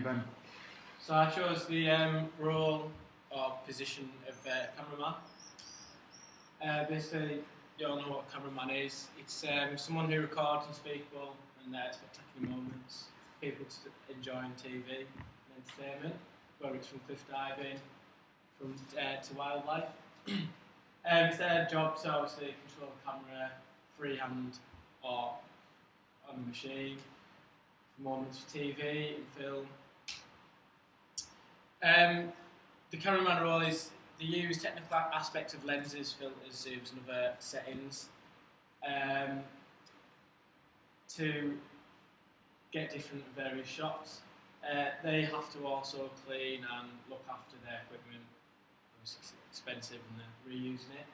Ben? So I chose the role or position of cameraman. Basically, you all know what a cameraman is. It's someone who records unspeakable and spectacular moments for people to enjoy on TV and entertainment, whether it's from cliff diving, from to wildlife. It's their job to obviously control the camera freehand or on a machine for moments for TV and film. The cameraman role is they use technical aspects of lenses, filters, zooms, and other settings to get different and various shots. They have to also clean and look after their equipment. Obviously, it's expensive and they're reusing it.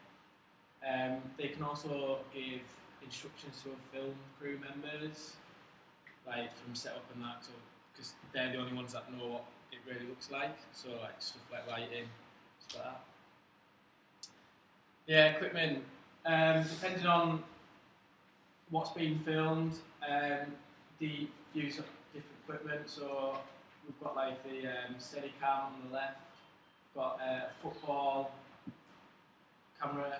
They can also give instructions to film crew members, like from setup and that, because they're the only ones that know what it really looks like. So like stuff like lighting, stuff like that. Yeah, equipment. Depending on what's being filmed, they use different equipment. So we've got like the Steadicam on the left, got a football camera,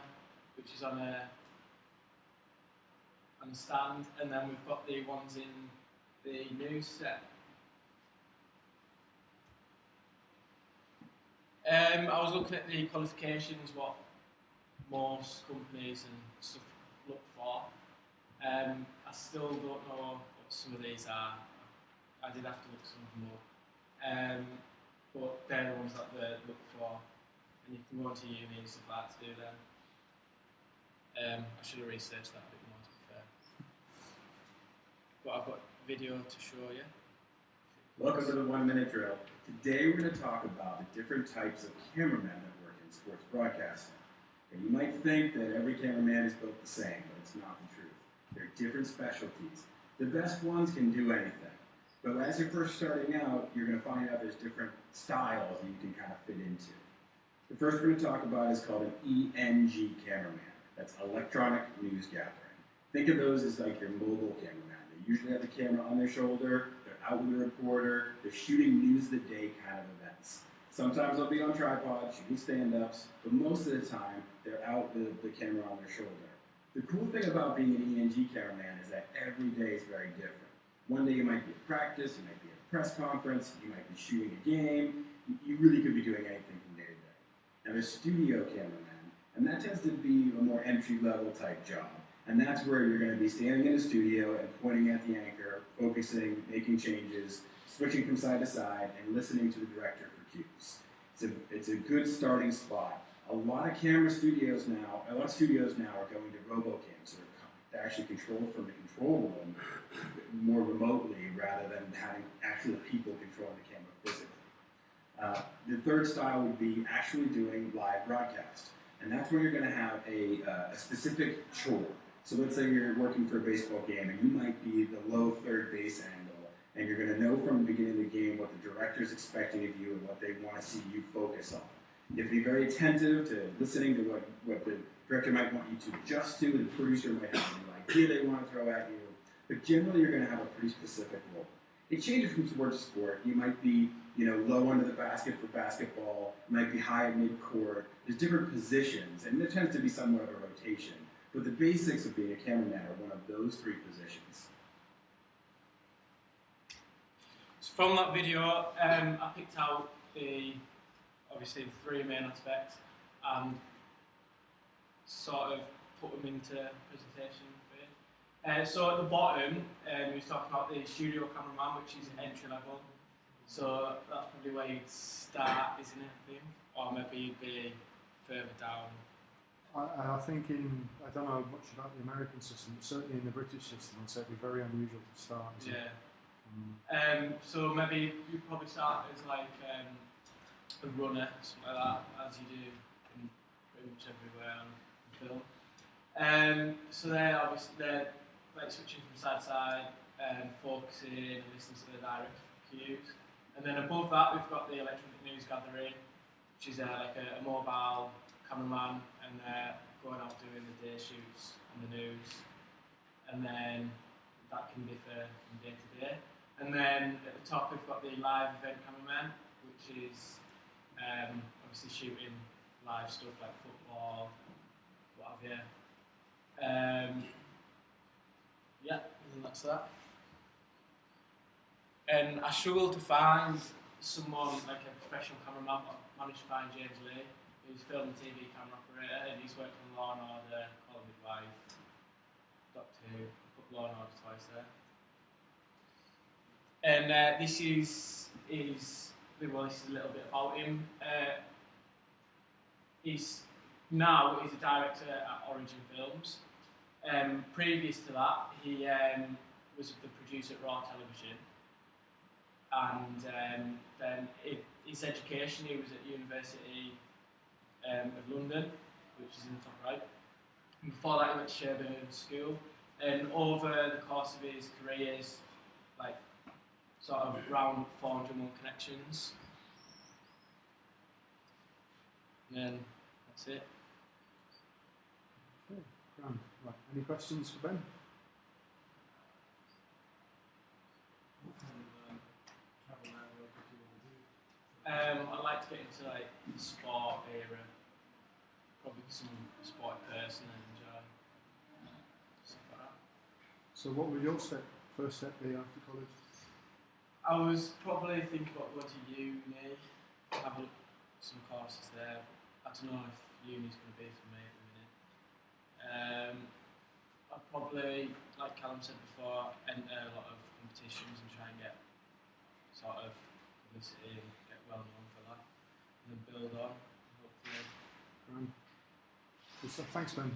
which is on a stand, and then we've got the ones in the news set. I was looking at the qualifications, what most companies and stuff look for. I still don't know what some of these are. I did have to look some of them up. But they're the ones that they look for. And you can go into uni and stuff like that to do them. I should have researched that a bit more, to be fair. But I've got video to show you. Welcome to the 1 Minute Drill. Today we're going to talk about the different types of cameramen that work in sports broadcasting. Okay, you might think that every cameraman is built the same, but it's not the truth. There are different specialties. The best ones can do anything. But as you're first starting out, you're going to find out there's different styles that you can kind of fit into. The first we're going to talk about is called an ENG cameraman. That's electronic news gathering. Think of those as like your mobile cameraman. They usually have the camera on their shoulder, they're out with a reporter, they're shooting news of the day kind of events. Sometimes they'll be on tripods, shooting stand-ups, but most of the time they're out with the camera on their shoulder. The cool thing about being an ENG cameraman is that every day is very different. One day you might be at practice, you might be at a press conference, you might be shooting a game, you really could be doing anything from day to day. Now there's studio cameramen, and that tends to be a more entry-level type job. And that's where you're going to be standing in a studio and pointing at the anchor, focusing, making changes, switching from side to side, and listening to the director for cues. It's a good starting spot. A lot of studios now are going to RoboCam, so they're actually controlled from the control room more remotely rather than having actual people controlling the camera physically. The third style would be actually doing live broadcast. And that's where you're going to have a specific chore. So let's say you're working for a baseball game and you might be the low third base angle, and you're going to know from the beginning of the game what the director's expecting of you and what they want to see you focus on. You have to be very attentive to listening to what the director might want you to adjust to, and the producer might have a new idea they want to throw at you. But generally you're going to have a pretty specific role. It changes from sport to sport. You might be low under the basket for basketball, you might be high at mid-court. There's different positions, and there tends to be somewhat of a rotation. But the basics of being a cameraman are one of those three positions. So from that video, I picked out obviously the three main aspects and sort of put them into presentation. So at the bottom, we was talking about the studio cameraman, which is entry level. So that's probably where you'd start, isn't it, I think? Or maybe you'd be further down. I think I don't know much about the American system, but certainly in the British system, I'd say it'd be very unusual to start. Yeah. So maybe you'd probably start as like a runner, something like that, as you do in pretty much everywhere on film. So they're like switching from side to side and focusing and listening to the direct cues. And then above that we've got the electronic news gathering, which is like a mobile cameraman, and they're going out doing the day shoots and the news. And then that can differ from day to day. And then at the top we've got the live event cameraman, which is obviously shooting live stuff like football, what have you. Yeah, and that's that. And I struggled to find someone like a professional cameraman, but I managed to find James Lee, who's a film and TV camera operator, and he's worked on Law and Order, Call of Midwife, Doctor Who. I put Law and Order twice there. And this is a little bit about him. He's a director at Origin Films. Previous to that, he was the producer at Raw Television. And then his education, he was at University of London, which is in the top right. And before that, he went to Sherborne School. And over the course of his careers, like sort of around 401 connections. And then that's it. Okay, grand. Right. Any questions for Ben? I'd like to get into like the sport era. Probably some sport person and enjoy stuff like that. So what would your first step be after college? I was probably thinking about going to uni, have a look at some courses there. I don't know if uni's going to be for me at the minute. I'd probably, like Callum said before, enter a lot of competitions and try and get sort of publicity and get well known for that. And then build on, hopefully. Grand. Good stuff. Thanks, Ben.